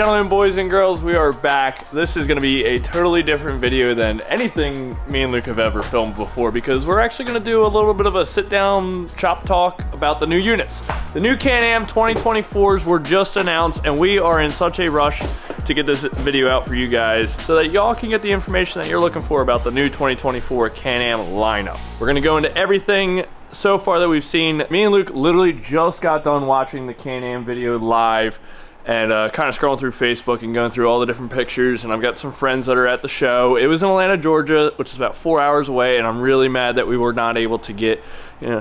gentlemen, boys and girls, we are back. This is going to be a totally different video than anything me and Luke have ever filmed before, because we're actually going to do a little bit of a sit-down chop talk about the new units. The new Can-Am 2024s were just announced, and we are in such a rush to get this video out for you guys so that y'all can get the information that you're looking for about the new 2024 Can-Am lineup. We're going to go into everything so far that we've seen. Me and Luke literally just got done watching the Can-Am video live and kind of scrolling through Facebook and going through all the different pictures, and I've got some friends that are at the show. It was in Atlanta, Georgia, which is about 4 hours away, and I'm really mad that we were not able to get,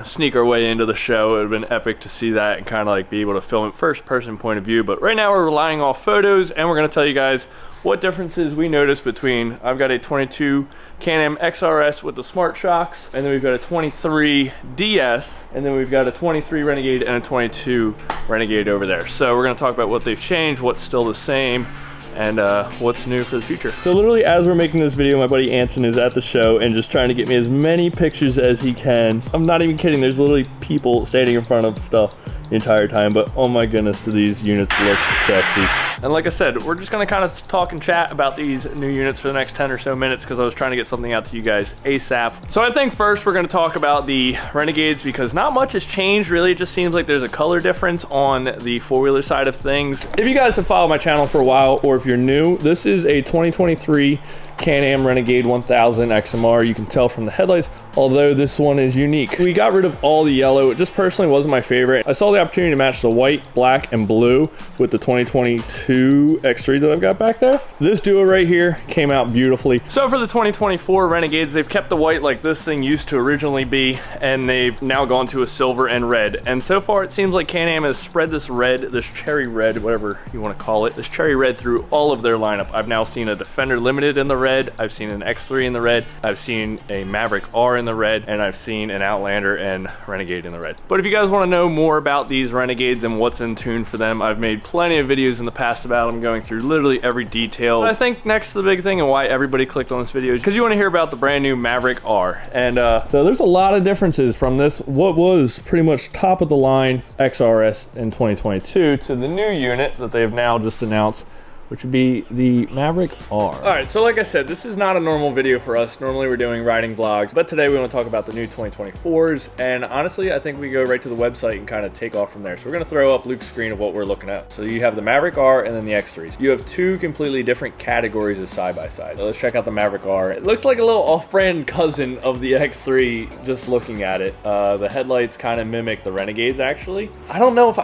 sneak our way into the show. It would have been epic to see that and kind of like be able to film it first person point of view. But right now we're relying off photos, and we're going to tell you guys what differences we noticed between, I've got a 22 Can-Am XRS with the smart shocks, and then we've got a 23 DS, and then we've got a 23 Renegade and a 22 Renegade over there. So we're gonna talk about what they've changed, what's still the same, and what's new for the future. So literally as we're making this video, my buddy Anson is at the show and just trying to get me as many pictures as he can. I'm not even kidding, there's literally people standing in front of stuff the entire time, but oh my goodness, do these units look sexy. And like I said, we're just gonna kind of talk and chat about these new units for the next 10 or so minutes because I was trying to get something out to you guys ASAP. So I think first we're gonna talk about the Renegades because not much has changed really. It just seems like there's a color difference on the four-wheeler side of things. If you guys have followed my channel for a while, or if you're new, this is a 2023 Can-Am Renegade 1000 XMR. You can tell from the headlights, although this one is unique. We got rid of all the yellow. It just personally wasn't my favorite. I saw the opportunity to match the white, black, and blue with the 2022 X3 that I've got back there. This duo right here came out beautifully. So for the 2024 Renegades, they've kept the white like this thing used to originally be, and they've now gone to a silver and red. And so far it seems like Can-Am has spread this red, this cherry red, whatever you want to call it, this cherry red through all of their lineup. I've now seen a Defender Limited in the red, I've seen an X3 in the red, I've seen a Maverick R in the red, and I've seen an Outlander and Renegade in the red. But if you guys want to know more about these Renegades and what's in tune for them, I've made plenty of videos in the past about them, going through literally every detail. But I think next to the big thing and why everybody clicked on this video is because you want to hear about the brand new Maverick R. And so there's a lot of differences from this, what was pretty much top of the line XRS in 2022 to the new unit that they've now just announced, which would be the Maverick R. All right, so like I said, this is not a normal video for us. Normally we're doing riding vlogs, but today we want to talk about the new 2024s. And honestly, I think we go right to the website and kind of take off from there. So we're going to throw up Luke's screen of what we're looking at. So you have the Maverick R and then the X3s. You have two completely different categories of side-by-side. So let's check out the Maverick R. It looks like a little off-brand cousin of the X3 just looking at it. The headlights kind of mimic the Renegades actually. I don't know if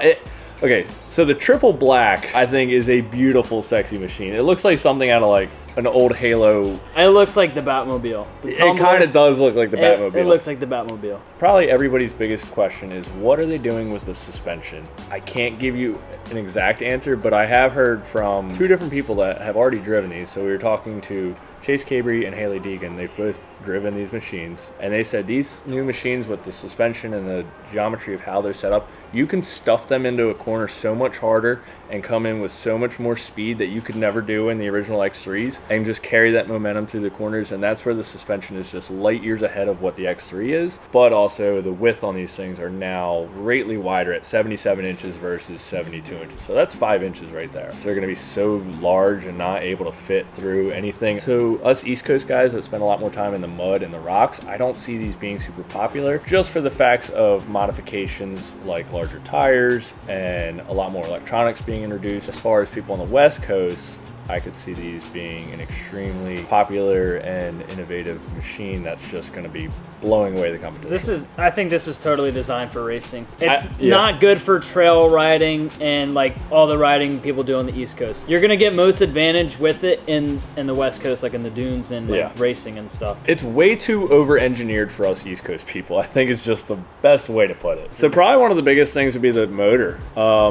okay, so the triple black, I think, is a beautiful, sexy machine. It looks like something out of like an old Halo. It looks like the Batmobile. It kind of does look like the Batmobile. It looks like the Batmobile. Probably everybody's biggest question is, what are they doing with the suspension? I can't give you an exact answer, but I have heard from two different people that have already driven these. So we were talking to Chase Cabry and Haley Deegan. They've both driven these machines, and they said these new machines with the suspension and the geometry of how they're set up, you can stuff them into a corner so much harder and come in with so much more speed that you could never do in the original X3s, and just carry that momentum through the corners. And that's where the suspension is just light years ahead of what the X3 is. But also the width on these things are now greatly wider at 77 inches versus 72 inches. So that's 5 inches right there. So they're going to be so large and not able to fit through anything. So us East Coast guys that spend a lot more time in the mud and the rocks, I don't see these being super popular, just for the facts of modifications like larger tires and a lot more electronics being introduced. As far as people on the West Coast, I could see these being an extremely popular and innovative machine that's just going to be blowing away the competition. I think this was totally designed for racing. It's not good for trail riding and like all the riding people do on the East Coast. You're going to get most advantage with it in the West Coast, like in the dunes and like racing and stuff. It's way too over-engineered for us East Coast people. I think it's just the best way to put it. So probably one of the biggest things would be the motor.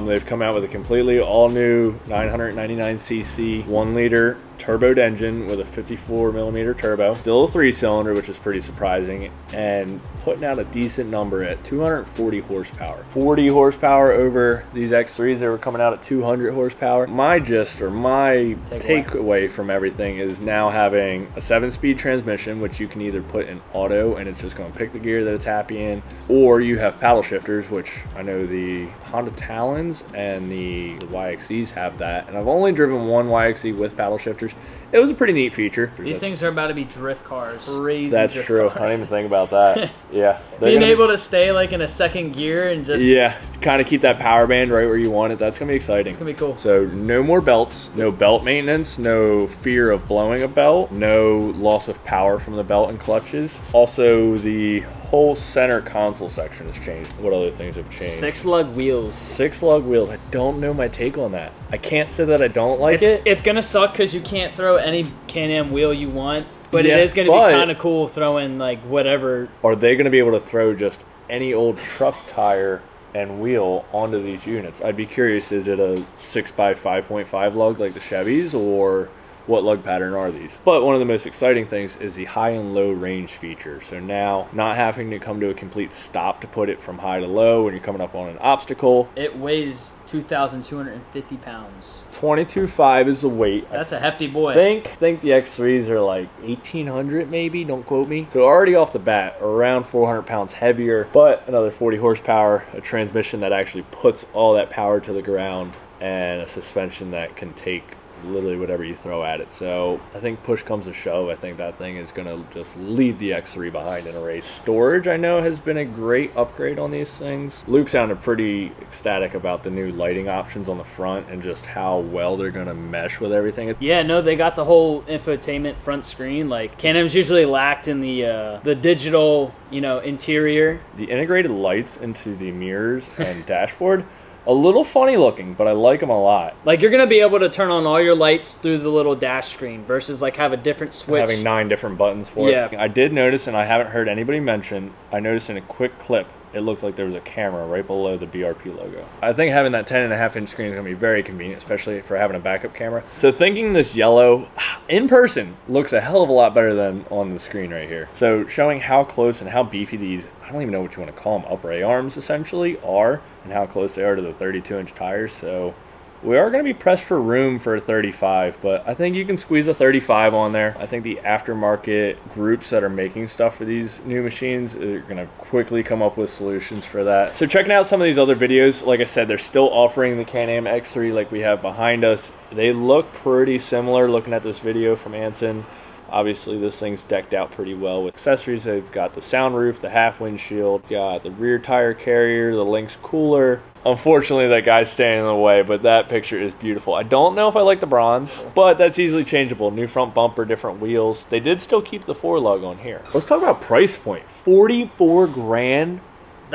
They've come out with a completely all-new 999cc 1-liter turboed engine with a 54 millimeter turbo, still a 3-cylinder, which is pretty surprising, and putting out a decent number at 240 horsepower. 40 horsepower over these X3s that were coming out at 200 horsepower. My takeaway from everything is now having a 7-speed transmission, which you can either put in auto and it's just going to pick the gear that it's happy in, or you have paddle shifters, which I know the Honda Talons and the YXEs have that, and I've only driven one YXE with paddle shifters. It was a pretty neat feature. These things are about to be drift cars. Crazy. That's drift true. cars. I didn't even think about that. Yeah. Being able to stay like in a second gear and just... Yeah, kind of keep that power band right where you want it. That's going to be exciting. It's going to be cool. So no more belts, no belt maintenance, no fear of blowing a belt, no loss of power from the belt and clutches. Also, the whole center console section has changed. What other things have changed? 6-lug wheels. 6-lug wheels. I don't know my take on that. I can't say that I don't like it. It's going to suck because you can't throw any Can-Am wheel you want, but it is going to be kind of cool throwing like whatever. Are they going to be able to throw just any old truck tire and wheel onto these units? I'd be curious, is it a 6x5.5 lug like the Chevys, or what lug pattern are these? But one of the most exciting things is the high and low range feature. So now, not having to come to a complete stop to put it from high to low when you're coming up on an obstacle. It weighs 2,250 pounds. 22.5 is the weight. That's a hefty boy. Think the X3s are like 1,800 maybe, don't quote me. So already off the bat, around 400 pounds heavier, but another 40 horsepower, a transmission that actually puts all that power to the ground, and a suspension that can take literally whatever you throw at it. So I think push comes to shove, I think that thing is going to just leave the X3 behind in a race. Storage, I know, has been a great upgrade on these things. Luke sounded pretty ecstatic about the new lighting options on the front and just how well they're going to mesh with everything. Yeah, no, they got the whole infotainment front screen. Like Can-Am's usually lacked in the digital, interior. The integrated lights into the mirrors and dashboard, a little funny looking, but I like them a lot. Like you're going to be able to turn on all your lights through the little dash screen versus like have a different switch. Having 9 different buttons for it. I did notice, and I haven't heard anybody mention, I noticed in a quick clip, it looked like there was a camera right below the BRP logo. I think having that 10.5-inch screen is going to be very convenient, especially for having a backup camera. So thinking this yellow in person looks a hell of a lot better than on the screen right here. So showing how close and how beefy these, I don't even know what you want to call them, upper A arms essentially are, and how close they are to the 32-inch tires. So we are going to be pressed for room for a 35, but I think you can squeeze a 35 on there. I think the aftermarket groups that are making stuff for these new machines are going to quickly come up with solutions for that. So checking out some of these other videos, like I said, they're still offering the Can-Am X3 like we have behind us. They look pretty similar looking at this video from Anson. Obviously, this thing's decked out pretty well with accessories. They've got the sunroof, the half windshield, got the rear tire carrier, the Lynx cooler. Unfortunately, that guy's standing in the way, but that picture is beautiful. I don't know if I like the bronze, but that's easily changeable. New front bumper, different wheels. They did still keep the 4-lug on here. Let's talk about price point. 44 grand.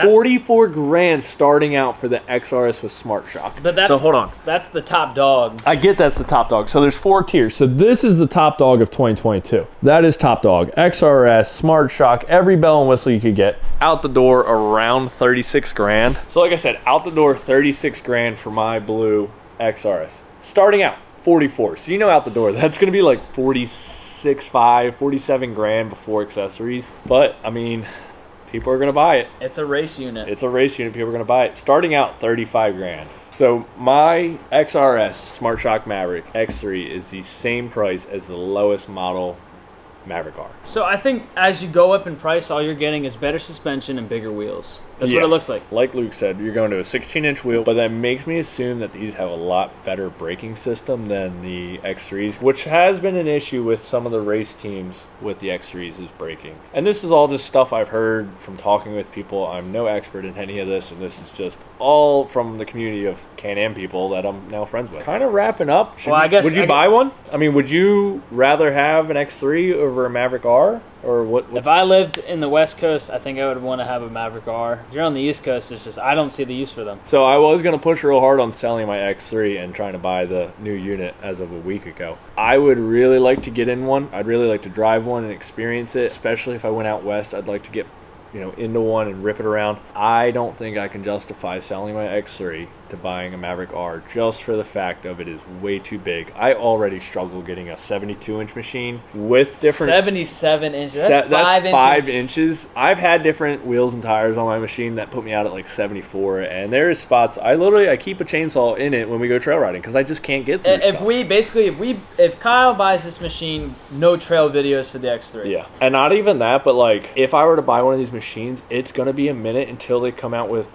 44 grand starting out for the XRS with Smart Shock. But that's, so hold on. That's the top dog. I get that's the top dog. So there's 4 tiers. So this is the top dog of 2022. That is top dog. XRS, Smart Shock, every bell and whistle you could get. Out the door around 36 grand. So like I said, out the door 36 grand for my blue XRS. Starting out 44. So out the door that's going to be like 46.5, 47 grand before accessories. But I mean, people are going to buy it. It's a race unit. It's a race unit. People are going to buy it. Starting out 35 grand. So my XRS Smart Shock Maverick X3 is the same price as the lowest model Maverick R. So I think as you go up in price, all you're getting is better suspension and bigger wheels. That's what it looks like. Like Luke said, you're going to a 16-inch wheel, but that makes me assume that these have a lot better braking system than the X3s, which has been an issue with some of the race teams with the X3s is braking. And this is all just stuff I've heard from talking with people. I'm no expert in any of this, and this is just all from the community of Can-Am people that I'm now friends with. Kind of wrapping up. Would you buy one? I mean, would you rather have an X3 over a Maverick R? Or what? If I lived in the West Coast, I think I would want to have a Maverick R. If you're on the East Coast, it's just, I don't see the use for them. So I was going to push real hard on selling my X3 and trying to buy the new unit as of a week ago. I would really like to get in one. I'd really like to drive one and experience it, especially if I went out west. I'd like to get into one and rip it around. I don't think I can justify selling my X3 to buying a Maverick R just for the fact of it is way too big. I already struggle getting a 72-inch machine with different 77 inches. That's 5 inches. I've had different wheels and tires on my machine that put me out at like 74, and there is spots I keep a chainsaw in it when we go trail riding because I just can't get through stuff. If Kyle buys this machine, no trail videos for the X3. Yeah, and not even that, but like if I were to buy one of these machines, it's gonna be a minute until they come out with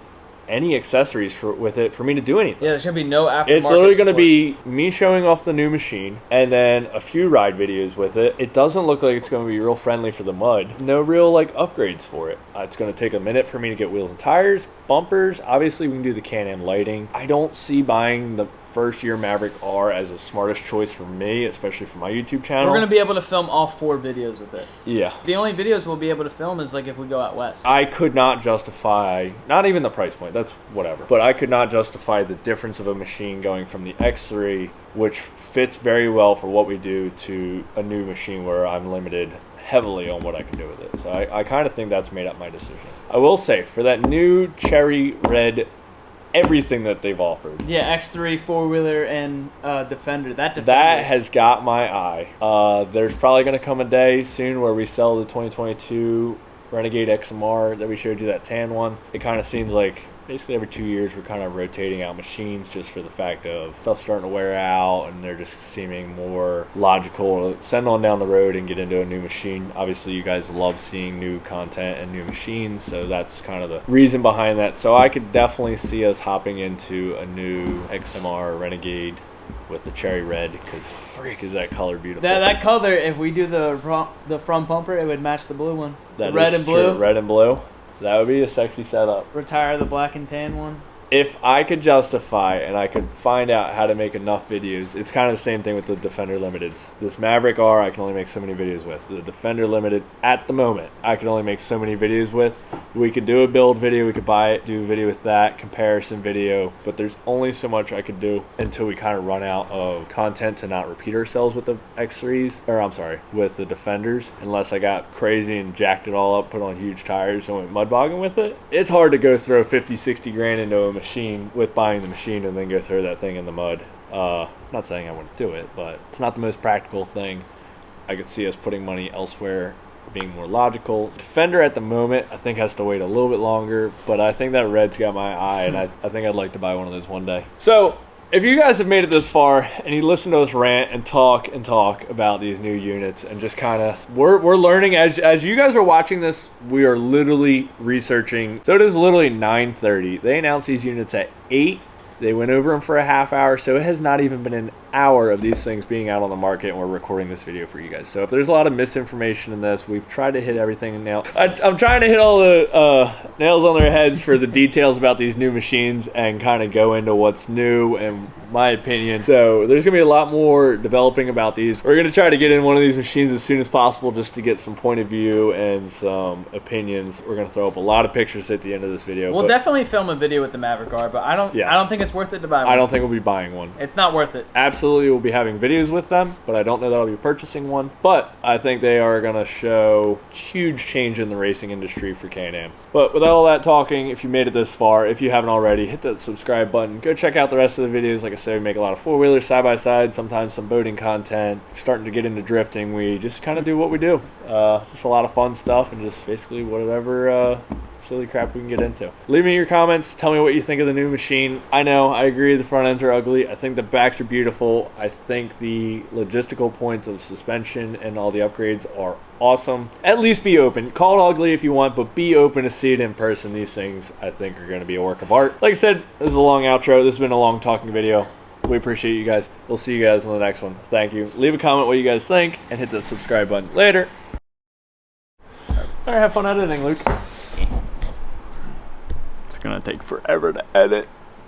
any accessories with it for me to do anything. Yeah, there's gonna be no aftermarket. It's literally gonna be me showing off the new machine and then a few ride videos with it. It doesn't look like it's gonna be real friendly for the mud. No real like upgrades for it. It's gonna take a minute for me to get wheels and tires, bumpers. Obviously we can do the Can-Am lighting. I don't see buying the first year Maverick R as the smartest choice for me, especially for my YouTube channel. We're going to be able to film all 4 videos with it. Yeah. The only videos we'll be able to film is like if we go out west. I could not justify, not even the price point, that's whatever, but I could not justify the difference of a machine going from the X3, which fits very well for what we do, to a new machine where I'm limited heavily on what I can do with it. So I kind of think that's made up my decision. I will say, for that new cherry red everything that they've offered. Yeah, X3, 4-wheeler, and Defender. That has got my eye. There's probably going to come a day soon where we sell the 2022 Renegade XMR that we showed you, that tan one. It kind of seems like basically every 2 years we're kind of rotating out machines just for the fact of stuff starting to wear out and they're just seeming more logical to send on down the road and get into a new machine. Obviously you guys love seeing new content and new machines, so that's kind of the reason behind that. So I could definitely see us hopping into a new XMR Renegade with the cherry red, because freak is that color beautiful. That color, if we do the front bumper, it would match the blue one. The red and blue. Red and blue. That would be a sexy setup. Retire the black and tan one. If I could justify and I could find out how to make enough videos, it's kind of the same thing with the Defender Limiteds. This Maverick R I can only make so many videos with. The Defender Limited, at the moment, I can only make so many videos with. We could do a build video, we could buy it, do a video with that, comparison video, but there's only so much I could do until we kind of run out of content to not repeat ourselves with the X3s, or I'm sorry, with the Defenders, unless I got crazy and jacked it all up, put on huge tires and went mud bogging with it. It's hard to go throw 50, 60 grand into a machine with buying the machine and then go throw that thing in the mud. Not saying I wouldn't do it, but it's not the most practical thing. I could see us putting money elsewhere, being more logical. Defender at the moment I think has to wait a little bit longer, but I think that red's got my eye, and I think I'd like to buy one of those one day. So if you guys have made it this far and you listen to us rant and talk about these new units and just kind of, we're learning as you guys are watching this, we are literally researching. So it is literally 9:30. They announced these units at 8. They went over them for a half hour, so it has not even been an hour of these things being out on the market, and we're recording this video for you guys. So if there's a lot of misinformation in this, we've tried to hit everything in nail. I'm trying to hit all the nails on their heads for the details about these new machines and kind of go into what's new and my opinion. So there's gonna be a lot more developing about these. We're gonna try to get in one of these machines as soon as possible just to get some point of view and some opinions. We're gonna throw up a lot of pictures at the end of this video. We'll definitely film a video with the Maverick R, but I don't think it's worth it to buy one. I don't think we'll be buying one. It's not worth it. Absolutely, we'll be having videos with them, but I don't know that I'll be purchasing one. But I think they are gonna show huge change in the racing industry for Can-Am. But with all that talking, if you made it this far, if you haven't already, hit that subscribe button. Go check out the rest of the videos. Like I said, we make a lot of 4-wheelers, side-by-side, sometimes some boating content. Starting to get into drifting. We just kind of do what we do. Just a lot of fun stuff and just basically whatever silly crap we can get into. Leave me your comments. Tell me what you think of the new machine. I know, I agree, the front ends are ugly. I think the backs are beautiful. I think the logistical points of suspension and all the upgrades are awesome. At least be open. Call it ugly if you want, but be open to see it in person. These things, I think, are going to be a work of art. Like I said, this is a long outro. This has been a long talking video. We appreciate you guys. We'll see you guys in the next one. Thank you. Leave a comment what you guys think and hit the subscribe button. Later. All right, have fun editing, Luke. It's gonna take forever to edit.